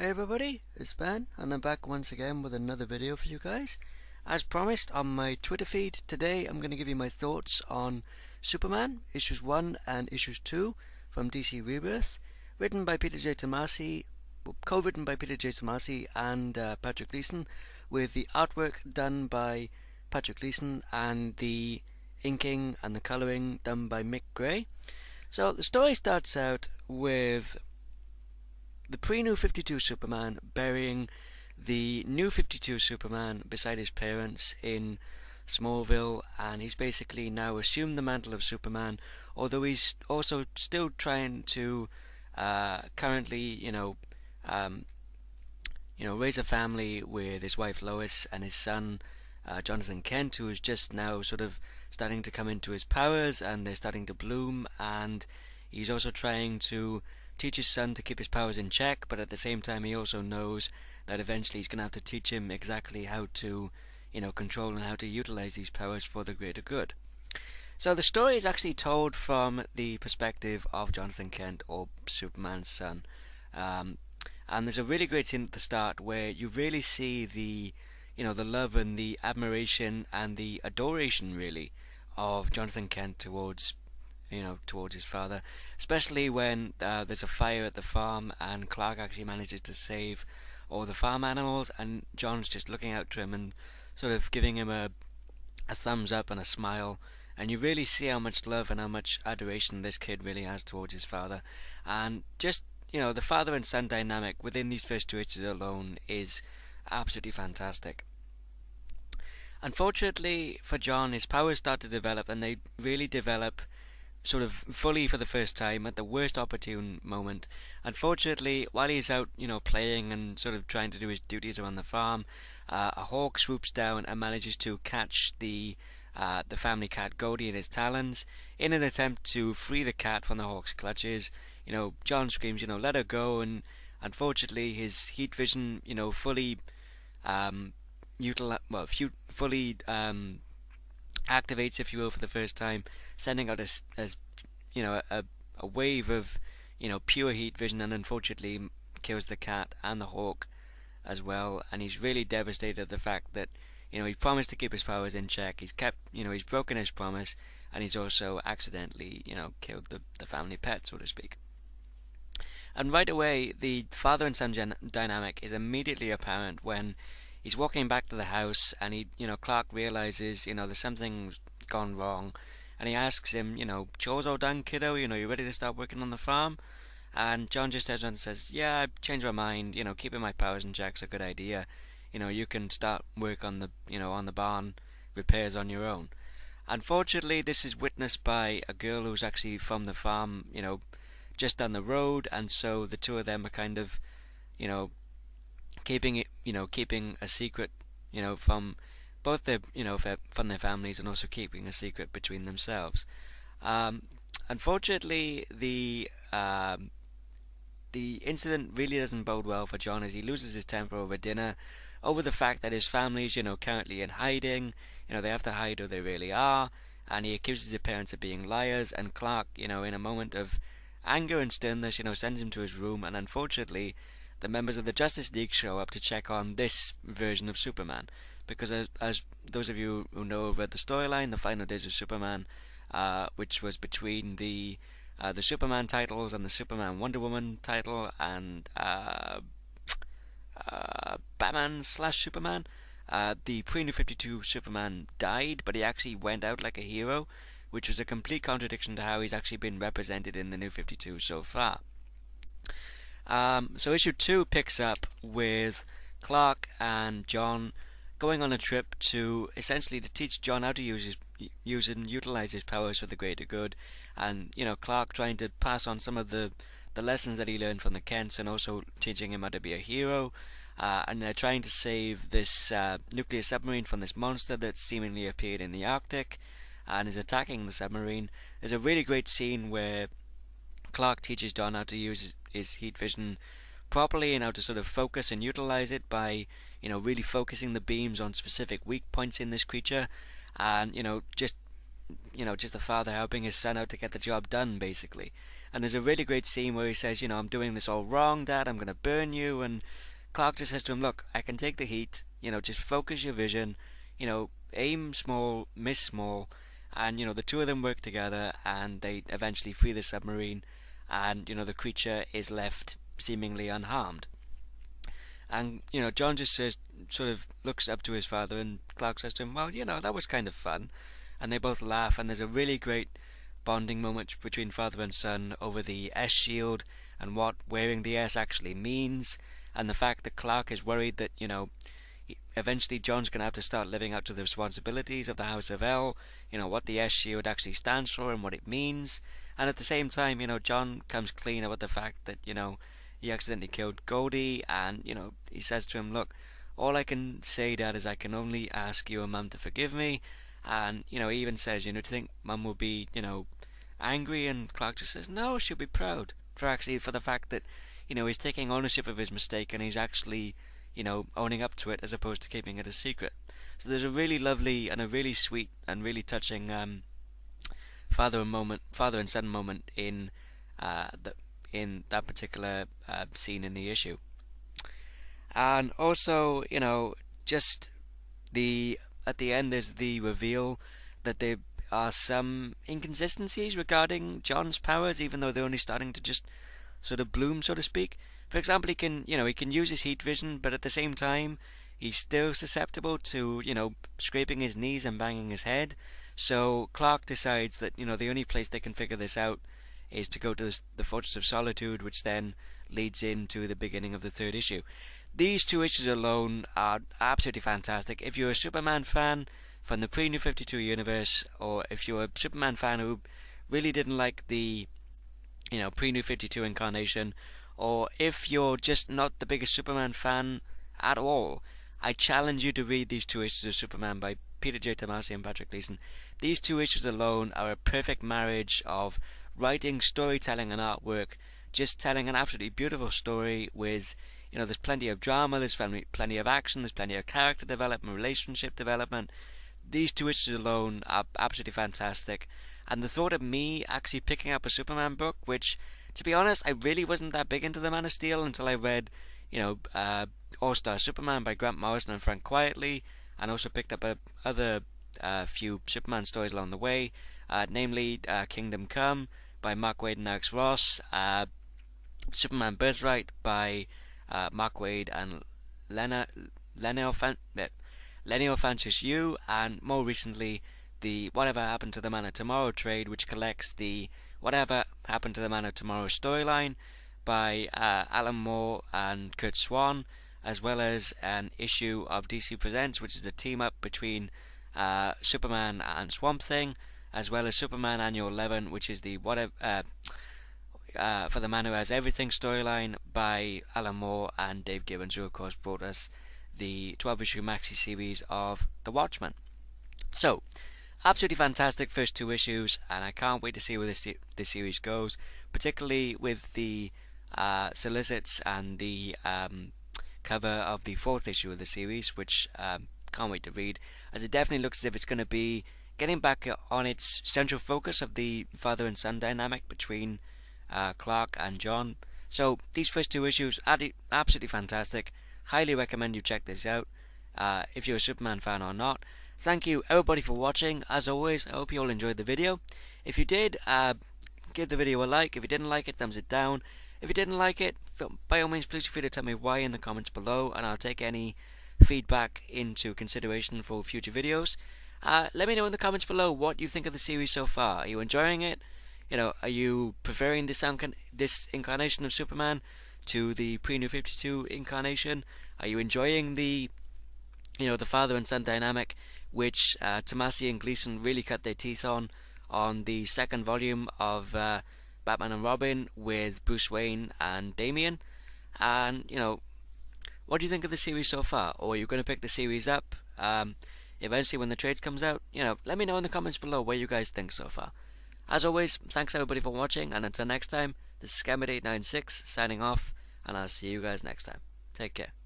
Hey everybody, it's Ben, and I'm back once again with another video for you guys. As promised on my Twitter feed, today I'm going to give you my thoughts on Superman, issues 1 and issues 2 from DC Rebirth, written by Peter J. Tomasi, co-written by Peter J. Tomasi and Patrick Gleason, with the artwork done by Patrick Gleason and the inking and the colouring done by Mick Gray. So the story starts out with the pre-New 52 Superman burying the New 52 Superman beside his parents in Smallville, and he's basically now assumed the mantle of Superman, although he's also still trying to currently, raise a family with his wife Lois and his son Jonathan Kent, who is just now sort of starting to come into his powers, and they're starting to bloom, and he's also trying to teach his son to keep his powers in check, but at the same time he also knows that eventually he's going to have to teach him exactly how to, control and how to utilize these powers for the greater good. So the story is actually told from the perspective of Jonathan Kent, or Superman's son. And there's a really great scene at the start where you really see the love and the admiration and the adoration, really, of Jonathan Kent towards his father, especially when there's a fire at the farm and Clark actually manages to save all the farm animals, and John's just looking out to him and sort of giving him a thumbs up and a smile, and you really see how much love and how much adoration this kid really has towards his father. And just, the father and son dynamic within these first two issues alone is absolutely fantastic. Unfortunately for John, his powers start to develop, and they really develop sort of fully for the first time at the worst opportune moment. Unfortunately, while he's out, playing and sort of trying to do his duties around the farm, a hawk swoops down and manages to catch the family cat Goldie in his talons. In an attempt to free the cat from the hawk's clutches, John screams, let her go, and unfortunately his heat vision, fully fully activates, if you will, for the first time, sending out a wave of pure heat vision, and unfortunately kills the cat and the hawk as well. And he's really devastated at the fact that he promised to keep his powers in check. He's broken his promise, and he's also accidentally killed the family pet, so to speak. And right away, the father and son dynamic is immediately apparent when he's walking back to the house, and Clark realizes, there's something gone wrong, and he asks him, chores all done, kiddo? You ready to start working on the farm? And John just turns around and says, yeah, I've changed my mind. Keeping my powers in check's a good idea. You can start work on the barn repairs on your own. Unfortunately, this is witnessed by a girl who's actually from the farm, just down the road, and so the two of them are kind of, keeping a secret, from both their, from their families, and also keeping a secret between themselves. Unfortunately, the incident really doesn't bode well for John, as he loses his temper over dinner, over the fact that his family's, currently in hiding. They have to hide who they really are, and he accuses his parents of being liars. And Clark, in a moment of anger and sternness, sends him to his room, and unfortunately the members of the Justice League show up to check on this version of Superman, because as those of you who know have read the storyline, the Final Days of Superman, which was between the Superman titles and the Superman Wonder Woman title, and Batman / Superman, the pre-New 52 Superman died, but he actually went out like a hero, which was a complete contradiction to how he's actually been represented in the New 52 so far. So issue 2 picks up with Clark and John going on a trip to essentially to teach John how to use and utilize his powers for the greater good, and Clark trying to pass on some of the lessons that he learned from the Kents, and also teaching him how to be a hero. And they're trying to save this nuclear submarine from this monster that's seemingly appeared in the Arctic and is attacking the submarine. There's a really great scene where Clark teaches John how to use his heat vision properly, and how to sort of focus and utilize it by really focusing the beams on specific weak points in this creature, and just the father helping his son out to get the job done, basically. And there's a really great scene where he says, I'm doing this all wrong, Dad, I'm going to burn you. And Clark just says to him, look, I can take the heat, just focus your vision, aim small, miss small. And, the two of them work together and they eventually free the submarine. And, the creature is left seemingly unharmed. And, John just says, sort of looks up to his father, and Clark says to him, well, that was kind of fun. And they both laugh, and there's a really great bonding moment between father and son over the S shield and what wearing the S actually means, and the fact that Clark is worried that, eventually John's going to have to start living up to the responsibilities of the House of El, what the S shield actually stands for and what it means. And at the same time, John comes clean about the fact that, he accidentally killed Goldie, and, he says to him, look, all I can say, Dad, is I can only ask you and Mum to forgive me. And, he even says, do you think Mum will be, angry? And Clark just says, no, she'll be proud for the fact that, he's taking ownership of his mistake and he's actually, owning up to it as opposed to keeping it a secret. So there's a really lovely and a really sweet and really touching father and son moment in that particular scene in the issue. And also, just at the end there's the reveal that there are some inconsistencies regarding John's powers, even though they're only starting to just sort of bloom, so to speak. For example, he can use his heat vision, but at the same time he's still susceptible to, scraping his knees and banging his head. So Clark decides that, the only place they can figure this out is to go to the Fortress of Solitude, which then leads into the beginning of the third issue. These two issues alone are absolutely fantastic. If you're a Superman fan from the pre-New 52 universe, or if you're a Superman fan who really didn't like the pre-New 52 incarnation, or if you're just not the biggest Superman fan at all, I challenge you to read these two issues of Superman by Peter J. Tomasi and Patrick Gleason. These two issues alone are a perfect marriage of writing, storytelling, and artwork, just telling an absolutely beautiful story with, there's plenty of drama, there's plenty of action, there's plenty of character development, relationship development. These two issues alone are absolutely fantastic. And the thought of me actually picking up a Superman book, which, to be honest, I really wasn't that big into the Man of Steel until I read, All-Star Superman by Grant Morrison and Frank Quitely, and also picked up other few Superman stories along the way, namely Kingdom Come by Mark Waid and Alex Ross, Superman Birthright by Mark Waid and Lenny Francis Yu, and more recently the Whatever Happened to the Man of Tomorrow trade, which collects the Whatever Happened to the Man of Tomorrow storyline by Alan Moore and Kurt Swan, as well as an issue of DC Presents, which is a team up between Superman and Swamp Thing, as well as Superman Annual 11, which is the Whatever for the Man Who Has Everything storyline by Alan Moore and Dave Gibbons, who of course brought us the 12-issue maxi series of The Watchmen. So, absolutely fantastic first two issues, and I can't wait to see where this series goes, particularly with the solicits and the cover of the fourth issue of the series, which can't wait to read, as it definitely looks as if it's going to be getting back on its central focus of the father and son dynamic between Clark and John. So these first two issues are absolutely fantastic. Highly recommend you check this out if you're a Superman fan or not. Thank you everybody for watching. As always, I hope you all enjoyed the video. If you did, give the video a like. If you didn't like it, thumbs it down. If you didn't like it, by all means, please feel free to tell me why in the comments below, and I'll take any feedback into consideration for future videos. Let me know in the comments below what you think of the series so far. Are you enjoying it? Are you preferring this incarnation of Superman to the pre-New 52 incarnation? Are you enjoying the father and son dynamic, which Tomasi and Gleason really cut their teeth on the second volume of Batman and Robin with Bruce Wayne and Damian? And what do you think of the series so far? Or are you going to pick the series up eventually when the trades comes out? Let me know in the comments below what you guys think so far. As always, thanks everybody for watching, and until next time, this is Scammed896 signing off, and I'll see you guys next time. Take care.